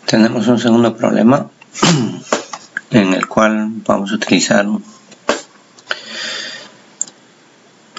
Tenemos un segundo problema en el cual vamos a utilizar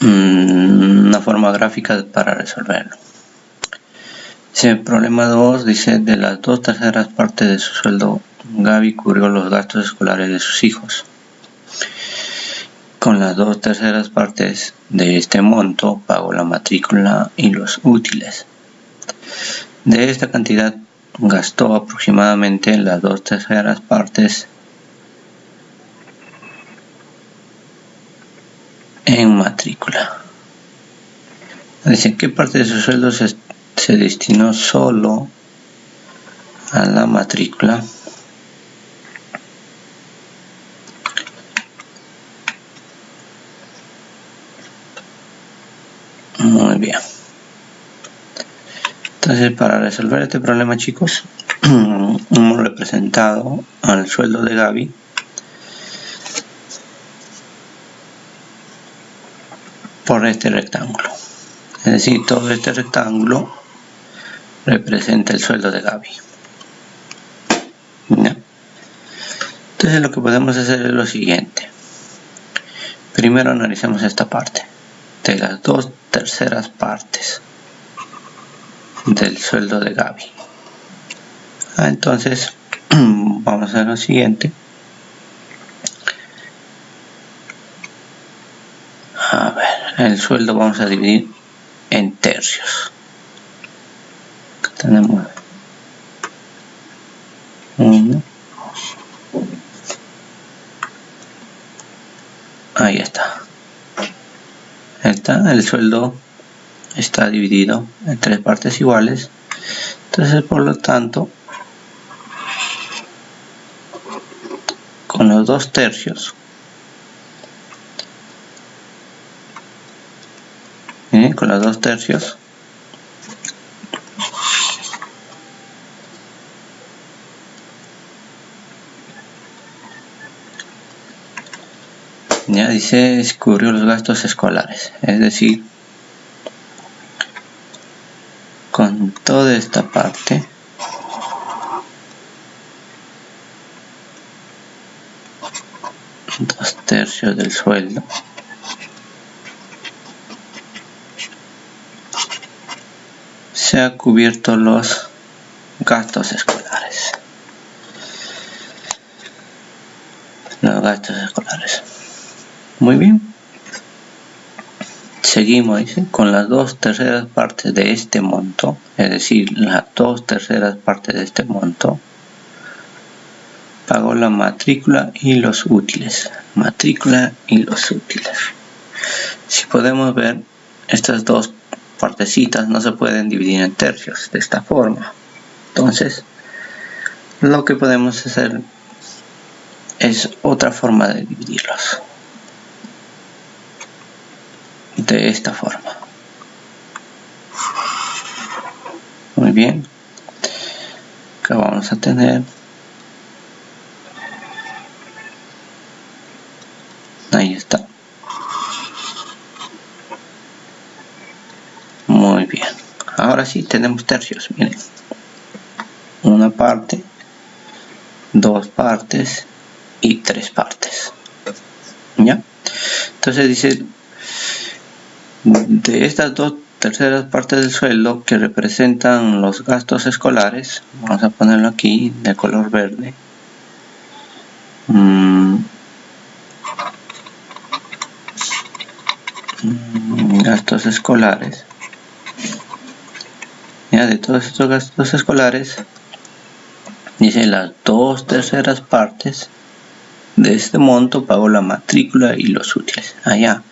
una forma gráfica para resolverlo. El problema 2 dice: de las 2/3 partes de su sueldo, Gaby cubrió los gastos escolares de sus hijos. Con las 2/3 partes de este monto pagó la matrícula y los útiles. De esta cantidad gastó aproximadamente las 2/3 partes en matrícula. Dice: ¿qué parte de su sueldo se destinó solo a la matrícula? Muy bien. Entonces, para resolver este problema, chicos, hemos representado al sueldo de Gaby por este rectángulo. Es decir, todo este rectángulo representa el sueldo de Gaby. ¿No? Entonces, lo que podemos hacer es lo siguiente. Primero analizamos esta parte. De las 2/3 partes del sueldo de Gaby. Entonces, vamos a hacer lo siguiente. A ver, el sueldo vamos a dividir en tercios. Tenemos 1. Ahí está. El sueldo está dividido en 3 partes iguales. Entonces, por lo tanto, con los 2/3, con los 2/3, ya dice, cubrió los gastos escolares, es decir, con toda esta parte dos tercios del sueldo se ha cubierto los gastos escolares. Muy bien. Seguimos, dice, con las 2/3 partes de este monto, es decir, las 2/3 partes de este monto, pagó la matrícula y los útiles. Matrícula y los útiles. Si podemos ver, estas dos partecitas no se pueden dividir en tercios de esta forma. Entonces, lo que podemos hacer es otra forma de dividirlos. De esta forma. Muy bien. Acá vamos a tener, ahí está. Muy bien. Ahora sí tenemos tercios. Miren, una parte, 2 partes y 3 partes. ¿Ya? Entonces dice: de estas 2/3 partes del sueldo que representan los gastos escolares, vamos a ponerlo aquí de color verde, gastos escolares, ya, de todos estos gastos escolares, dice, las 2/3 partes de este monto pagó la matrícula y los útiles. Allá,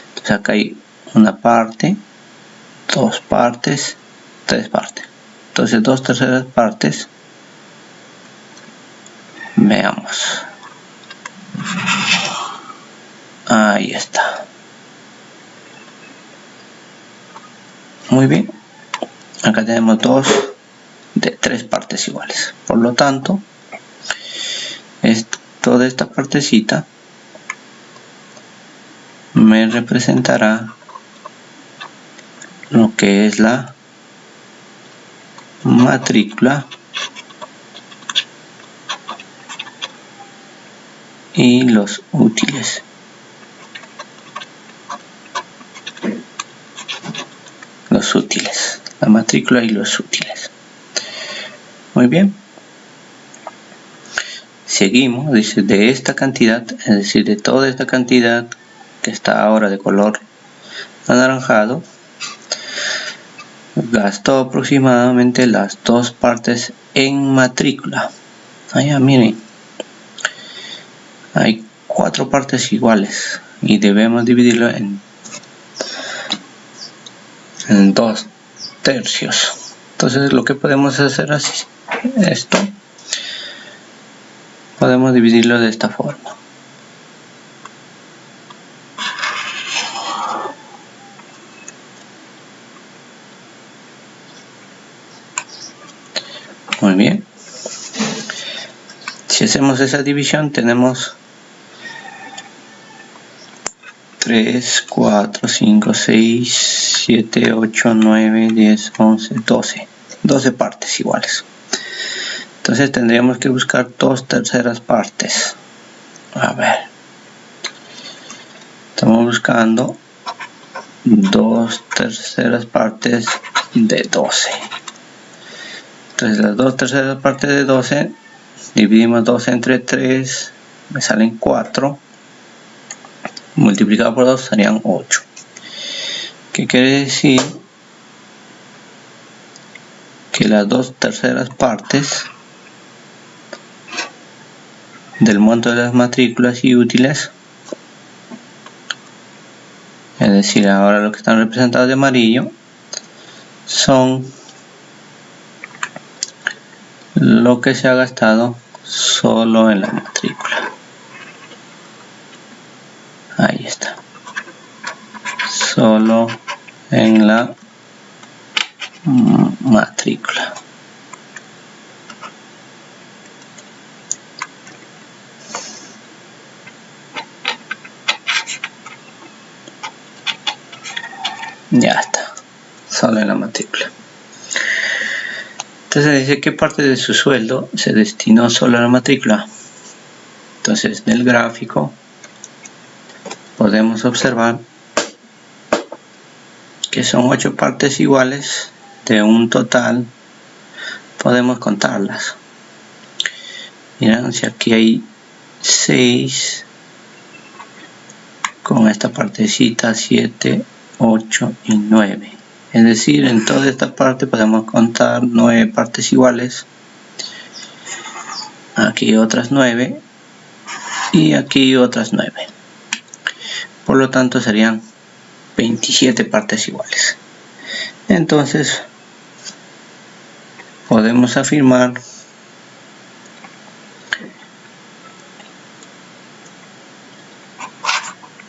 entonces acá hay una parte, 2 partes, 3 partes. Entonces 2/3 partes. Veamos. Ahí está. Muy bien. Acá tenemos 2 de 3 partes iguales. Por lo tanto, toda esta partecita me representará lo que es la matrícula y los útiles. La matrícula y los útiles. Muy bien. Seguimos, dice, de esta cantidad, es decir, de toda esta cantidad que está ahora de color anaranjado, gastó aproximadamente las dos partes en matrícula. Allá miren, hay 4 partes iguales y debemos dividirlo en 2 tercios. Entonces lo que podemos hacer así, esto podemos dividirlo de esta forma. Muy bien. Si hacemos esa división tenemos 3, 4, 5, 6, 7, 8, 9, 10, 11, 12 partes iguales. Entonces tendríamos que buscar 2 terceras partes. A ver, estamos buscando 2 terceras partes de 12. Entonces las 2 terceras partes de 12, dividimos 12 entre 3, me salen 4, multiplicado por 2 serían 8. ¿Qué quiere decir? Que las 2 terceras partes del monto de las matrículas y útiles, es decir, ahora los que están representados de amarillo, son lo que se ha gastado solo en la matrícula. Ahí está, solo en la matrícula. Ya está, solo en la matrícula. Entonces dice qué parte de su sueldo se destinó solo a la matrícula. Entonces del gráfico podemos observar que son 8 partes iguales de un total. Podemos contarlas. Miren, si aquí hay 6, con esta partecita 7, 8 y 9. Es decir, en toda esta parte podemos contar 9 partes iguales. Aquí otras 9 y aquí otras 9. Por lo tanto serían 27 partes iguales. Entonces podemos afirmar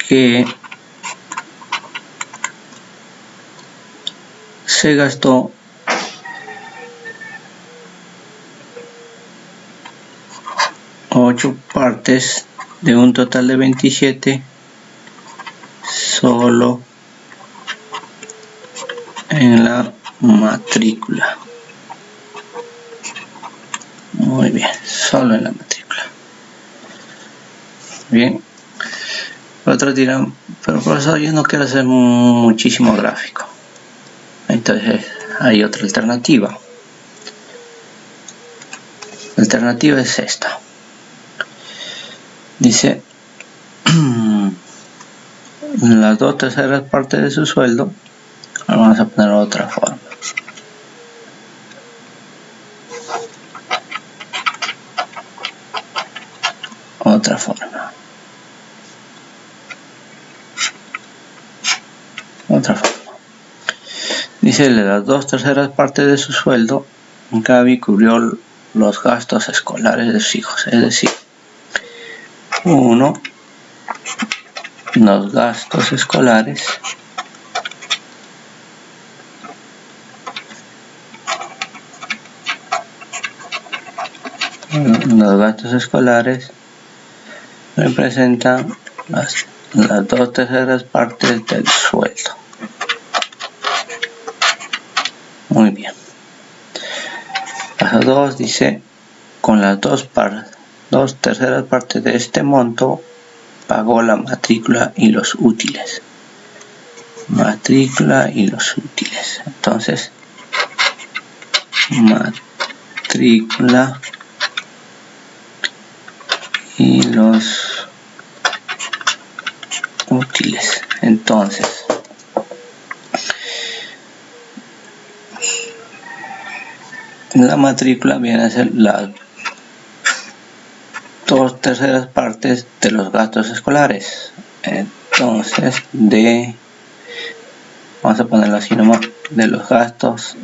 que se gastó ocho partes de un total de 27 solo en la matrícula. Muy bien, solo en la matrícula. Bien. Otros dirán, pero profesor, yo no quiero hacer muchísimo gráfico. Entonces hay otra alternativa. La alternativa es esta. Dice las 2/3 partes de su sueldo. Vamos a poner otra forma. Otra forma. Dice las 2/3 partes de su sueldo. Gaby cubrió los gastos escolares de sus hijos, es decir, 1, los gastos escolares, representan las 2/3 partes del sueldo. Muy bien. Paso 2 dice, con las 2/3 partes de este monto pagó la matrícula y los útiles. Matrícula y los útiles. Entonces, matrícula y los útiles. Entonces, la matrícula viene a ser las 2/3 partes de los gastos escolares. Entonces, vamos a ponerlo así nomás, de los gastos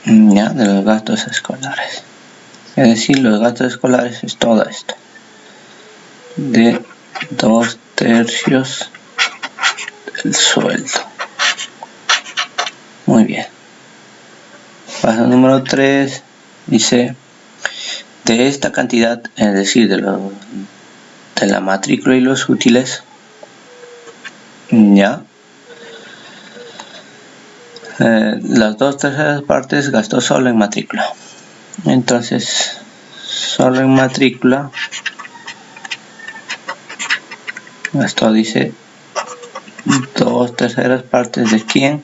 de los gastos escolares. Es decir, los gastos escolares es todo esto. De 2/3 del sueldo. Muy bien. Paso número 3 dice: de esta cantidad, es decir, de la matrícula y los útiles, las 2/3 partes gastó solo en matrícula. Entonces, solo en matrícula gastó, dice, 2/3 partes de quién,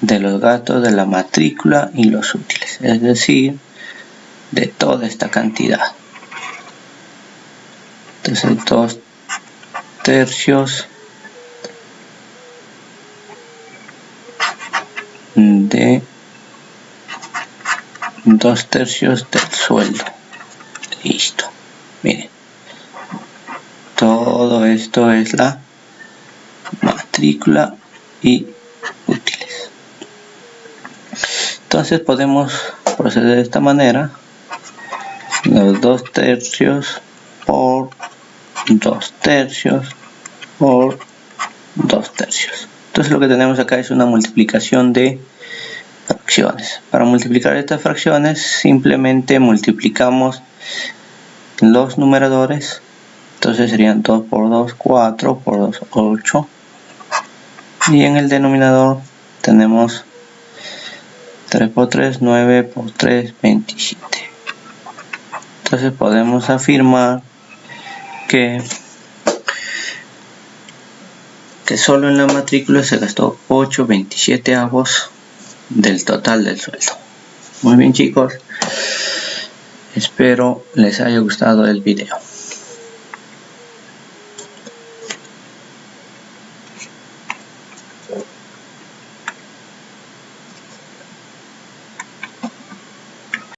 de los gastos de la matrícula y los útiles, es decir, de toda esta cantidad. Entonces, 2/3 de 2/3 del sueldo. Listo. Miren, todo esto es la matrícula y útiles. Entonces podemos proceder de esta manera: los 2/3 por 2/3 por 2/3. Entonces lo que tenemos acá es una multiplicación de fracciones. Para multiplicar estas fracciones simplemente multiplicamos los numeradores. Entonces serían 2 por 2, 4, por 2, 8. Y en el denominador tenemos 3 por 3, 9 por 3, 27. Entonces podemos afirmar que solo en la matrícula se gastó 8/27 del total del sueldo. Muy bien, chicos, espero les haya gustado el video.